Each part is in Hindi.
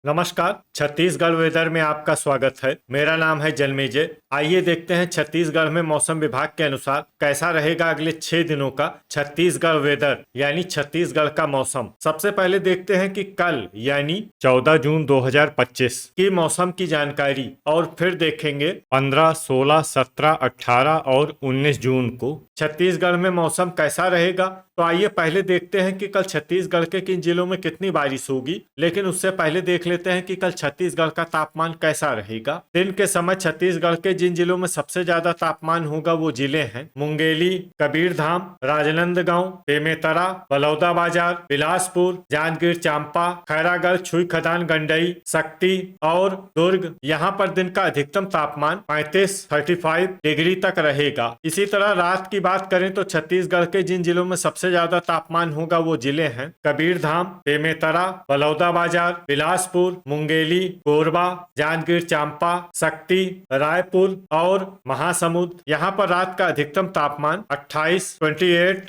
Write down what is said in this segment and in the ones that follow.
नमस्कार। छत्तीसगढ़ वेदर में आपका स्वागत है। मेरा नाम है जन्मेजय। आइए देखते हैं छत्तीसगढ़ में मौसम विभाग के अनुसार कैसा रहेगा अगले 6 दिनों का छत्तीसगढ़ वेदर यानी छत्तीसगढ़ का मौसम। सबसे पहले देखते हैं कि कल यानी 14 जून 2025 की मौसम की जानकारी और फिर देखेंगे 15, 16, 17, 18 और 19 जून को छत्तीसगढ़ में मौसम कैसा रहेगा। तो आइए पहले देखते हैं कि कल छत्तीसगढ़ के किन जिलों में कितनी बारिश होगी, लेकिन उससे पहले देख लेते हैं कि कल छत्तीसगढ़ का तापमान कैसा रहेगा। दिन के समय छत्तीसगढ़ के जिन जिलों में सबसे ज्यादा तापमान होगा वो जिले हैं मुंगेली, कबीरधाम, राजनांदगांव, बेमेतरा, बलौदाबाजार, बिलासपुर, जांजगीर चांपा, खैरागढ़, छुईखदान, गंडई, शक्ति और दुर्ग। यहाँ पर दिन का अधिकतम तापमान 35 डिग्री तक रहेगा। इसी तरह रात की बात करें तो छत्तीसगढ़ के जिन जिलों में सबसे ज्यादा तापमान होगा वो जिले हैं कबीरधाम, बेमेतरा, बलौदाबाजार, बिलासपुर, मुंगेली, कोरबा, जांजगीर चांपा, शक्ति, रायपुर और महासमुंद। यहाँ पर रात का अधिकतम तापमान 28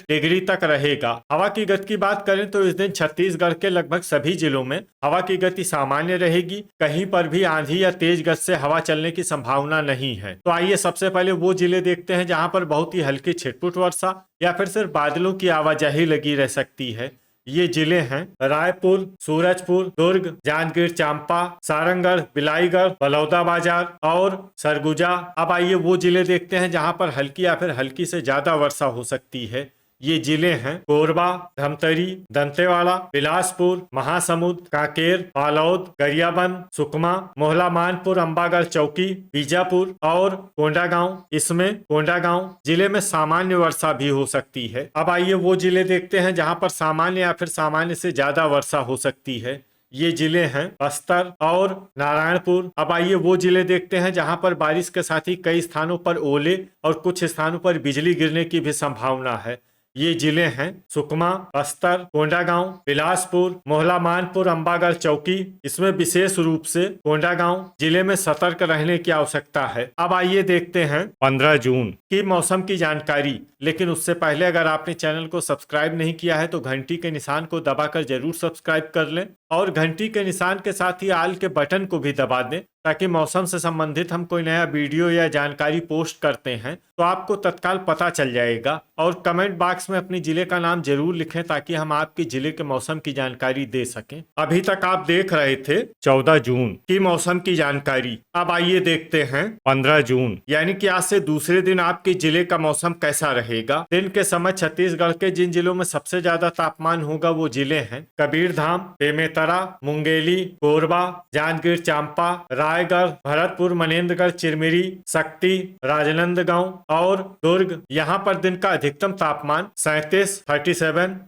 डिग्री तक रहेगा। हवा की गति की बात करें तो इस दिन छत्तीसगढ़ के लगभग सभी जिलों में हवा की गति सामान्य रहेगी। कहीं पर भी आंधी या तेज गति से हवा चलने की संभावना नहीं है। तो आइए सबसे पहले वो जिले देखते हैं जहां पर बहुत ही हल्की छिटपुट वर्षा या फिर सिर्फ बादलों की आवाजाही लगी रह सकती है। ये जिले हैं रायपुर, सूरजपुर, दुर्ग, जांजगीर चांपा, सारंगढ़, बिलाईगढ़, बलौदाबाजार और सरगुजा। अब आइए वो जिले देखते हैं जहां पर हल्की या फिर हल्की से ज्यादा वर्षा हो सकती है। ये जिले हैं कोरबा, धमतरी, दंतेवाड़ा, बिलासपुर, महासमुंद, कांकेर, बालोद, गरियाबंद, सुकमा, मोहला मानपुर, अंबागढ़ चौकी, बीजापुर और कोंडागांव। इसमें कोंडागांव जिले में सामान्य वर्षा भी हो सकती है। अब आइए वो जिले देखते हैं जहां पर सामान्य या फिर सामान्य से ज्यादा वर्षा हो सकती है। ये जिले हैं बस्तर और नारायणपुर। अब आइए वो जिले देखते हैं जहां पर बारिश के साथ ही कई स्थानों पर ओले और कुछ स्थानों पर बिजली गिरने की भी संभावना है। ये जिले हैं सुकमा, बस्तर, कोंडागांव, बिलासपुर, मोहला मानपुर, अंबागढ़ चौकी। इसमें विशेष रूप से कोंडागांव जिले में सतर्क रहने की आवश्यकता है। अब आइए देखते हैं 15 जून की मौसम की जानकारी। लेकिन उससे पहले अगर आपने चैनल को सब्सक्राइब नहीं किया है तो घंटी के निशान को दबाकर जरूर सब्सक्राइब कर लें और घंटी के निशान के साथ ही आल के बटन को भी दबा दें ताकि मौसम से संबंधित हम कोई नया वीडियो या जानकारी पोस्ट करते हैं तो आपको तत्काल पता चल जाएगा। और कमेंट बॉक्स में अपने जिले का नाम जरूर लिखें ताकि हम आपके जिले के मौसम की जानकारी दे सकें। अभी तक आप देख रहे थे 14 जून की मौसम की जानकारी। अब आइए देखते हैं 15 जून यानी कि आज से दूसरे दिन आपके जिले का मौसम कैसा रहेगा। दिन के समय छत्तीसगढ़ के जिन जिलों में सबसे ज्यादा तापमान होगा वो जिले हैं कबीरधाम, बेमेतरा, मुंगेली, कोरबा, जांजगीर चांपा, रायगढ़, भरतपुर, मनेन्द्रगढ़, चिरमिरी, शक्ति, राजनांदगांव और दुर्ग। यहाँ पर दिन का अधिकतम तापमान 37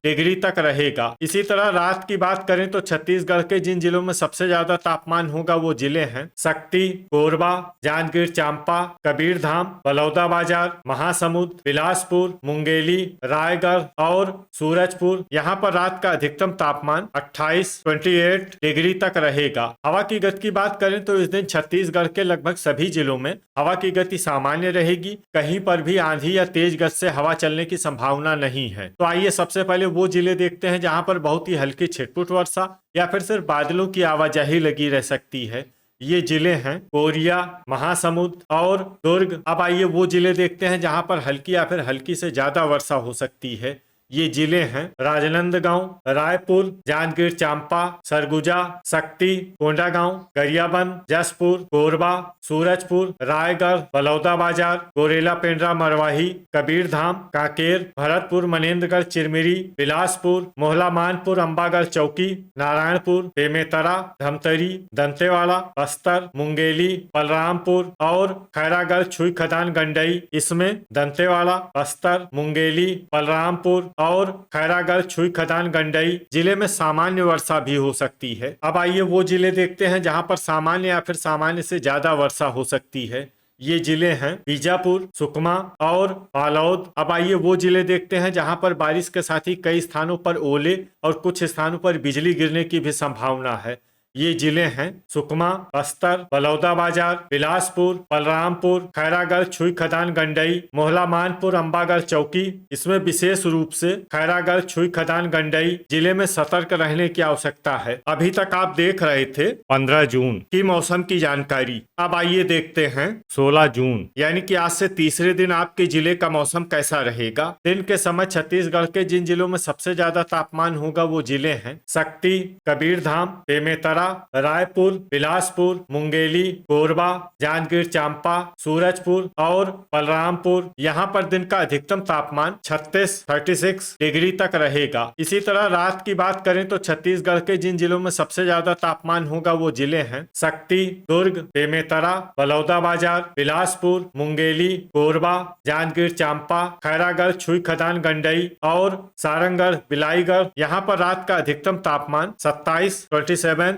डिग्री तक रहेगा। इसी तरह रात की बात करें तो छत्तीसगढ़ के जिन जिलों में सबसे ज्यादा तापमान होगा वो जिले हैं शक्ति, कोरबा, जांजगीर चांपा, कबीरधाम, बलौदाबाजार, महासमुंद, बिलासपुर, मुंगेली, रायगढ़ और सूरजपुर। यहाँ पर रात का अधिकतम तापमान 28 डिग्री तक रहेगा। हवा की गति की बात करें तो इस दिन छत्तीसगढ़ के लगभग सभी जिलों में हवा की गति सामान्य रहेगी। कहीं पर भी आंधी या तेज गति से हवा चलने की संभावना नहीं है। तो आइए सबसे पहले वो जिले देखते हैं जहां पर बहुत ही हल्की छिटपुट वर्षा या फिर सिर्फ बादलों की आवाजाही लगी रह सकती है। ये जिले हैं कोरिया, महासमुंद और दुर्ग। अब आइए वो जिले देखते हैं जहां पर हल्की या फिर हल्की से ज्यादा वर्षा हो सकती है। ये जिले हैं राजनांदगांव, रायपुर, जांजगीर चांपा, सरगुजा, शक्ति, कोंडागांव, गरियाबंद, जसपुर, कोरबा, सूरजपुर, रायगढ़, बलौदाबाजार, गोरेला पेंड्रा, मरवाही, कबीरधाम, कांकेर, भरतपुर, मनेन्द्रगढ़, चिरमिरी, बिलासपुर, मोहला मानपुर, अंबागढ़ चौकी, नारायणपुर, बेमेतरा, धमतरी, दंतेवाड़ा, बस्तर, मुंगेली, बलरामपुर और खैरागढ़, छुईखदान, गंडई। इसमें दंतेवाड़ा, बस्तर, मुंगेली, बलरामपुर और खैरागढ़, छुईखदान, गंडई जिले में सामान्य वर्षा भी हो सकती है। अब आइए वो जिले देखते हैं जहां पर सामान्य या फिर सामान्य से ज्यादा वर्षा हो सकती है। ये जिले हैं बीजापुर, सुकमा और बालोद। अब आइए वो जिले देखते हैं जहां पर बारिश के साथ ही कई स्थानों पर ओले और कुछ स्थानों पर बिजली गिरने की भी संभावना है। ये जिले हैं सुकमा, बस्तर, बलौदाबाजार, बिलासपुर, बलरामपुर, खैरागढ़, छुई खदान, गंडई, मोहला मानपुर, अम्बागढ़, चौकी। इसमें विशेष रूप से खैरागढ़, छुई खदान, गंडई जिले में सतर्क रहने की आवश्यकता है। अभी तक आप देख रहे थे 15 जून की मौसम की जानकारी। अब आइए देखते हैं 16 जून यानी कि आज से तीसरे दिन आपके जिले का मौसम कैसा रहेगा। दिन के समय छत्तीसगढ़ के जिन जिलों में सबसे ज्यादा तापमान होगा वो जिले हैं शक्ति, कबीरधाम, बेमेतरा, रायपुर, बिलासपुर, मुंगेली, कोरबा, जांजगीर चांपा, सूरजपुर और बलरामपुर। यहाँ पर दिन का अधिकतम तापमान 36 डिग्री तक रहेगा। इसी तरह रात की बात करें तो छत्तीसगढ़ के जिन जिलों में सबसे ज्यादा तापमान होगा वो जिले हैं शक्ति, दुर्ग, बेमेतरा, बलौदाबाजार, बिलासपुर, मुंगेली, कोरबा, जांजगीर चांपा, खैरागढ़, छुई खदान, गंडई और सारंगढ़, बिलाईगढ़। यहाँ पर रात का अधिकतम तापमान 27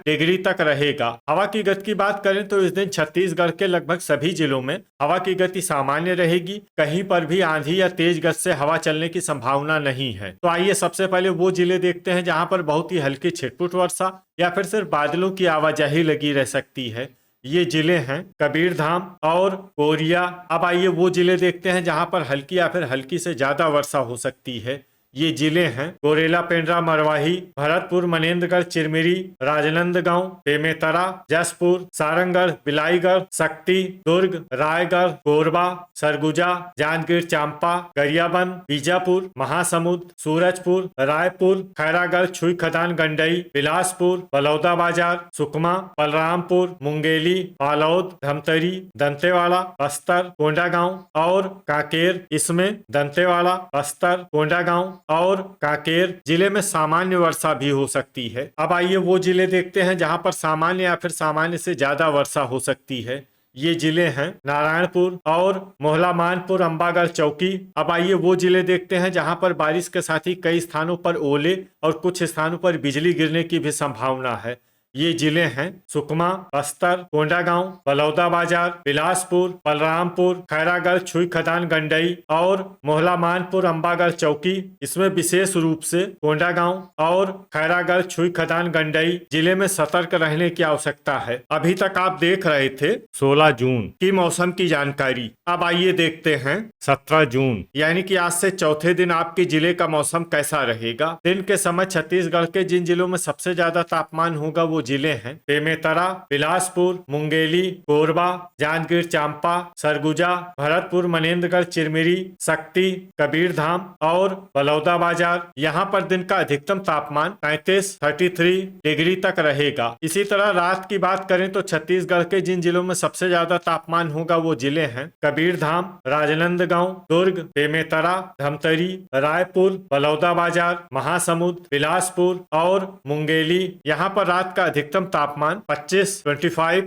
डिग्री तक रहेगा। हवा की गति की बात करें तो इस दिन छत्तीसगढ़ के लगभग सभी जिलों में हवा की गति सामान्य रहेगी। कहीं पर भी आंधी या तेज गति से हवा चलने की संभावना नहीं है। तो आइए सबसे पहले वो जिले देखते हैं जहां पर बहुत ही हल्की छिटपुट वर्षा या फिर सिर्फ बादलों की आवाजाही लगी रह सकती है। ये जिले हैं कबीरधाम और कोरिया। अब आइए वो जिले देखते हैं जहां पर हल्की या फिर हल्की से ज्यादा वर्षा हो सकती है। ये जिले हैं कोरेला, पेंड्रा, मरवाही, भरतपुर, मनेन्द्रगढ़, चिरमिरी, राजनांदगांव, बेमेतरा, जसपुर, सारंगढ़, बिलाईगढ़, शक्ति, दुर्ग, रायगढ़, कोरबा, सरगुजा, जांजगीर चांपा, गरियाबंद, बीजापुर, महासमुंद, सूरजपुर, रायपुर, खैरागढ़, छुई खदान, गंडई, बिलासपुर, बलौदाबाजार, सुकमा, बलरामपुर, मुंगेली, बालोद, धमतरी, दंतेवाड़ा, बस्तर, कोंडागांव और कांकेर। इसमें दंतेवाड़ा, बस्तर, कोंडागांव और कांकेर जिले में सामान्य वर्षा भी हो सकती है। अब आइए वो जिले देखते हैं जहां पर सामान्य या फिर सामान्य से ज्यादा वर्षा हो सकती है। ये जिले हैं नारायणपुर और मोहला मानपुर, अम्बागढ़, चौकी। अब आइए वो जिले देखते हैं जहां पर बारिश के साथ ही कई स्थानों पर ओले और कुछ स्थानों पर बिजली गिरने की भी संभावना है। ये जिले हैं सुकमा, बस्तर, कोंडागांव, बलौदाबाजार, बिलासपुर, बलरामपुर, खैरागढ़, छुई खदान, गंडई और मोहला मानपुर, अम्बागढ़, चौकी। इसमें विशेष रूप से कोंडागांव और खैरागढ़, छुई खदान, गंडई जिले में सतर्क रहने की आवश्यकता है। अभी तक आप देख रहे थे 16 जून की मौसम की जानकारी। अब आइए देखते हैं 17 जून यानी कि आज से चौथे दिन आपके जिले का मौसम कैसा रहेगा। दिन के समय छत्तीसगढ़ के जिन जिलों में सबसे ज्यादा तापमान होगा वो जिले हैं बेमेतरा, बिलासपुर, मुंगेली, कोरबा, जांजगीर चांपा, सरगुजा, भरतपुर, मनेन्द्रगढ़, चिरमिरी, शक्ति, कबीरधाम और बलौदाबाजार। यहाँ पर दिन का अधिकतम तापमान 33 डिग्री तक रहेगा। इसी तरह रात की बात करें तो छत्तीसगढ़ के जिन जिलों में सबसे ज्यादा तापमान होगा वो जिले हैं कबीरधाम, राजनांदगांव, दुर्ग, बेमेतरा, धमतरी, रायपुर, बलौदाबाजार, महासमुंद, बिलासपुर और मुंगेली। यहाँ पर रात का अधिकतम तापमान 25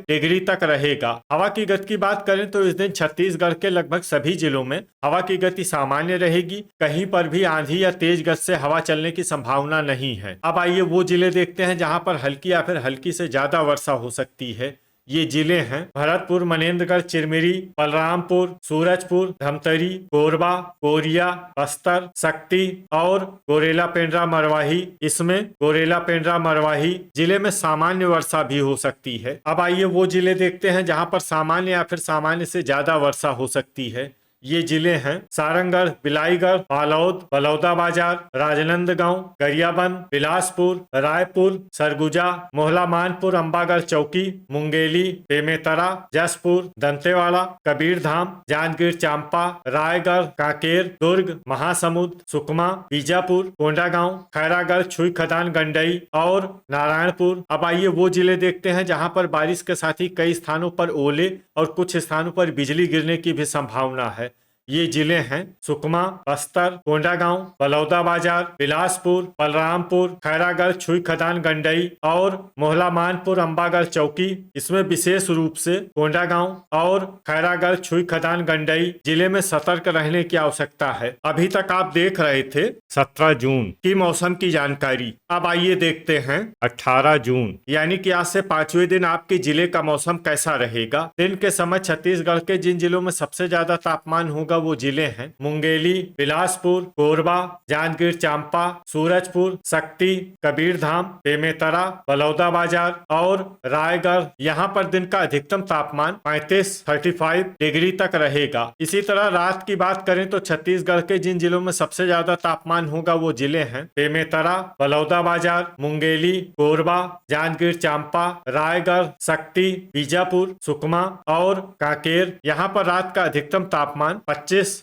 डिग्री तक रहेगा। हवा की गति की बात करें तो इस दिन छत्तीसगढ़ के लगभग सभी जिलों में हवा की गति सामान्य रहेगी। कहीं पर भी आंधी या तेज गति से हवा चलने की संभावना नहीं है। अब आइए वो जिले देखते हैं जहां पर हल्की या फिर हल्की से ज्यादा वर्षा हो सकती है। ये जिले हैं भरतपुर, मनेन्द्रगढ़, चिरमिरी, बलरामपुर, सूरजपुर, धमतरी, कोरबा, कोरिया, बस्तर, शक्ति और कोरेला, पेंड्रा, मरवाही। इसमें कोरेला, पेंड्रा, मरवाही जिले में सामान्य वर्षा भी हो सकती है। अब आइए वो जिले देखते हैं जहां पर सामान्य या फिर सामान्य से ज्यादा वर्षा हो सकती है। ये जिले हैं सारंगढ़, बिलाईगढ़, बालोद, बलौदाबाजार, राजनांदगांव, गरियाबंद, बिलासपुर, रायपुर, सरगुजा, मोहला मानपुर, अम्बागढ़, चौकी, मुंगेली, बेमेतरा, जसपुर, दंतेवाड़ा, कबीरधाम, जांजगीर चांपा, रायगढ़, कांकेर, दुर्ग, महासमुंद, सुकमा, बीजापुर, कोंडागांव, खैरागढ़, छुई खदान, गंडई और नारायणपुर। अब आइए वो जिले देखते हैं जहां पर बारिश के साथ ही कई स्थानों पर ओले और कुछ स्थानों पर बिजली गिरने की भी संभावना है। ये जिले हैं सुकमा, बस्तर, कोंडागांव, बलौदाबाजार, बिलासपुर, बलरामपुर, खैरागढ़, छुई खदान, गंडई और मोहला मानपुर, अम्बागढ़, चौकी। इसमें विशेष रूप से कोंडागांव और खैरागढ़, छुई खदान, गंडई जिले में सतर्क रहने की आवश्यकता है। अभी तक आप देख रहे थे 17 जून की मौसम की जानकारी। अब आइए देखते हैं 18 जून यानी कि आज से 5वें दिन आपके जिले का मौसम कैसा रहेगा। दिन के समय छत्तीसगढ़ के जिन जिलों में सबसे ज्यादा तापमान होगा होगा वो जिले हैं मुंगेली, बिलासपुर, कोरबा, जांजगीर चांपा, सूरजपुर, शक्ति, कबीरधाम, बेमेतरा, बलौदाबाजार और रायगढ़। यहाँ पर दिन का अधिकतम तापमान 35 डिग्री तक रहेगा। इसी तरह रात की बात करें तो छत्तीसगढ़ के जिन जिलों में सबसे ज्यादा तापमान होगा वो जिले हैं बेमेतरा, बलौदाबाजार, मुंगेली, कोरबा, जांजगीर चांपा, रायगढ़, शक्ति, बीजापुर, सुकमा और कांकेर। यहाँ पर रात का अधिकतम तापमान 25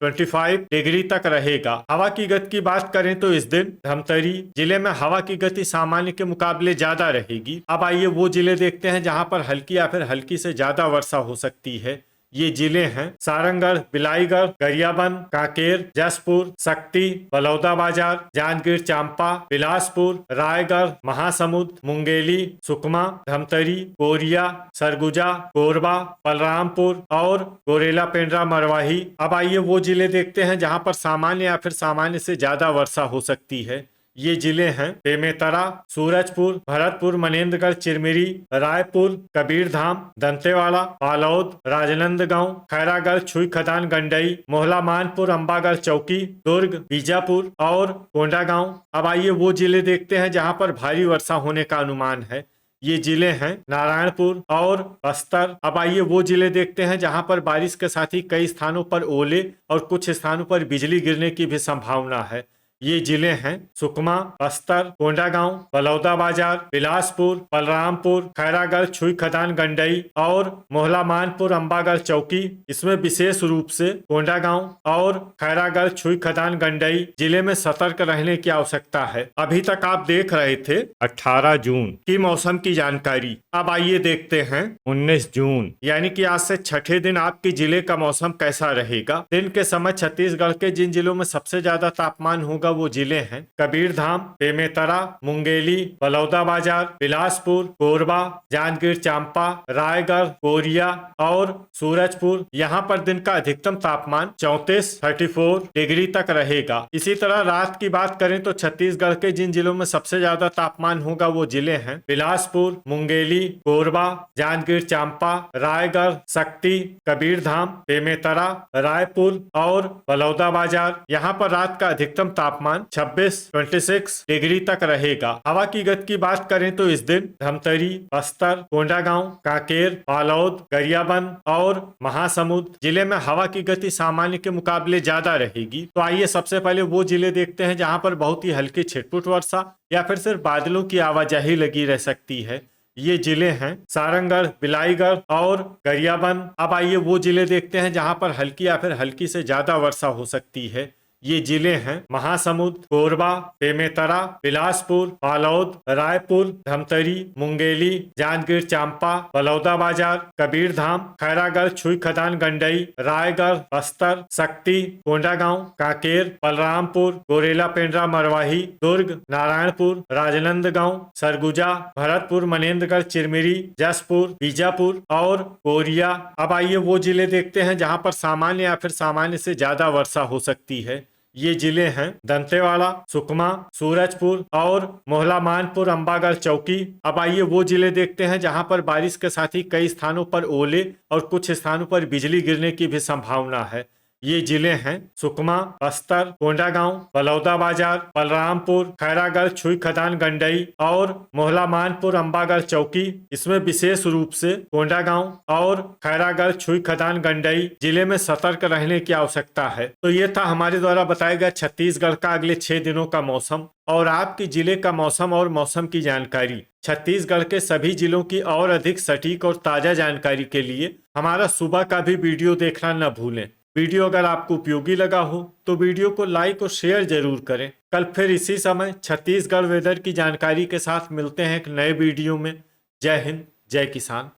डिग्री तक रहेगा। हवा की गति की बात करें तो इस दिन धमतरी जिले में हवा की गति सामान्य के मुकाबले ज्यादा रहेगी। अब आइए वो जिले देखते हैं जहाँ पर हल्की या फिर हल्की से ज्यादा वर्षा हो सकती है। ये जिले हैं सारंगढ़, बिलाईगढ़, गरियाबंद, कांकेर, जसपुर, शक्ति, बलौदाबाजार, जांजगीर चांपा, बिलासपुर, रायगढ़, महासमुंद, मुंगेली, सुकमा, धमतरी, कोरिया, सरगुजा, कोरबा, बलरामपुर और गोरेला पेंड्रा मरवाही। अब आइए वो जिले देखते हैं जहां पर सामान्य या फिर सामान्य से ज्यादा वर्षा हो सकती है। ये जिले हैं बेमेतरा, सूरजपुर, भरतपुर, मनेन्द्रगढ़, चिरमिरी, रायपुर, कबीरधाम, दंतेवाड़ा, बालोद, राजनांदगांव, खैरागढ़, छुई खदान, गंडई, मोहला, मानपुर, अंबागढ़ चौकी, दुर्ग, बीजापुर और कोंडागांव। अब आइए वो जिले देखते हैं जहां पर भारी वर्षा होने का अनुमान है। ये जिले हैं नारायणपुर और बस्तर। अब आइए वो जिले देखते हैं जहां पर बारिश के साथ ही कई स्थानों पर ओले और कुछ स्थानों पर बिजली गिरने की भी संभावना है। ये जिले हैं सुकमा, बस्तर, कोंडागांव, बलौदाबाजार, बिलासपुर, बलरामपुर, खैरागढ़, छुई खदान, गंडई और मोहला, मानपुर, अंबागढ़ चौकी। इसमें विशेष रूप से कोंडागांव और खैरागढ़, छुई खदान, गंडई जिले में सतर्क रहने की आवश्यकता है। अभी तक आप देख रहे थे 18 जून की मौसम की जानकारी। अब आइए देखते हैं 19 जून यानी कि आज से छठे दिन आपके जिले का मौसम कैसा रहेगा। दिन के समय छत्तीसगढ़ के जिन जिलों में सबसे ज्यादा तापमान होगा वो जिले हैं कबीरधाम, बेमेतरा, मुंगेली, बलौदाबाजार, बिलासपुर, कोरबा, जांजगीर चांपा, रायगढ़, कोरिया और सूरजपुर। यहाँ पर दिन का अधिकतम तापमान 34 डिग्री तक रहेगा। इसी तरह रात की बात करें तो छत्तीसगढ़ के जिन जिलों में सबसे ज्यादा तापमान होगा वो जिले हैं बिलासपुर, मुंगेली, कोरबा, जांजगीर चांपा, रायगढ़, शक्ति, कबीरधाम, बेमेतरा, रायपुर और बलौदाबाजार। यहाँ पर रात का अधिकतम तापमान 26 डिग्री तक रहेगा। हवा की गति की बात करें तो इस दिन धमतरी, बस्तर, कोंडागांव, कांकेर, बालोद, गरियाबंद और महासमुंद जिले में हवा की गति सामान्य के मुकाबले ज्यादा रहेगी। तो आइए सबसे पहले वो जिले देखते हैं जहां पर बहुत ही हल्की छिटपुट वर्षा या फिर सिर्फ बादलों की आवाजाही लगी रह सकती है। ये जिले हैं सारंगढ़, बिलाईगढ़ और गरियाबंद। अब आइए वो जिले देखते हैं जहां पर हल्की या फिर हल्की से ज्यादा वर्षा हो सकती है। ये जिले हैं महासमुंद, कोरबा, बेमेतरा, बिलासपुर, बालोद, रायपुर, धमतरी, मुंगेली, जांजगीर चांपा, बलौदाबाजार, कबीरधाम, खैरागढ़, छुई खदान, गंडई, रायगढ़, बस्तर, शक्ति, कोंडागांव, कांकेर, बलरामपुर, गोरेला पेंड्रा मरवाही, दुर्ग, नारायणपुर, राजनांदगांव, सरगुजा, भरतपुर, मनेन्द्रगढ़, चिरमिरी, जसपुर, बीजापुर और कोरिया। अब आइए वो जिले देखते हैं जहां पर सामान्य या फिर सामान्य से ज्यादा वर्षा हो सकती है। ये जिले हैं दंतेवाड़ा, सुकमा, सूरजपुर और मोहला, मानपुर, अंबागढ़ चौकी। अब आइए वो जिले देखते हैं जहां पर बारिश के साथ ही कई स्थानों पर ओले और कुछ स्थानों पर बिजली गिरने की भी संभावना है। ये जिले हैं सुकमा, बस्तर, कोंडागांव, बलौदाबाजार, बलरामपुर, खैरागढ़, छुई खदान, गंडई और मोहला, मानपुर, अंबागढ़ चौकी। इसमें विशेष रूप से कोंडागांव और खैरागढ़, छुई खदान, गंडई जिले में सतर्क रहने की आवश्यकता है। तो ये था हमारे द्वारा बताया गया छत्तीसगढ़ का अगले 6 दिनों का मौसम और आपके जिले का मौसम और मौसम की जानकारी। छत्तीसगढ़ के सभी जिलों की और अधिक सटीक और ताजा जानकारी के लिए हमारा सुबह का भी वीडियो देखना न भूलें। वीडियो अगर आपको उपयोगी लगा हो तो वीडियो को लाइक और शेयर जरूर करें। कल फिर इसी समय छत्तीसगढ़ वेदर की जानकारी के साथ मिलते हैं एक नए वीडियो में। जय हिंद, जय किसान।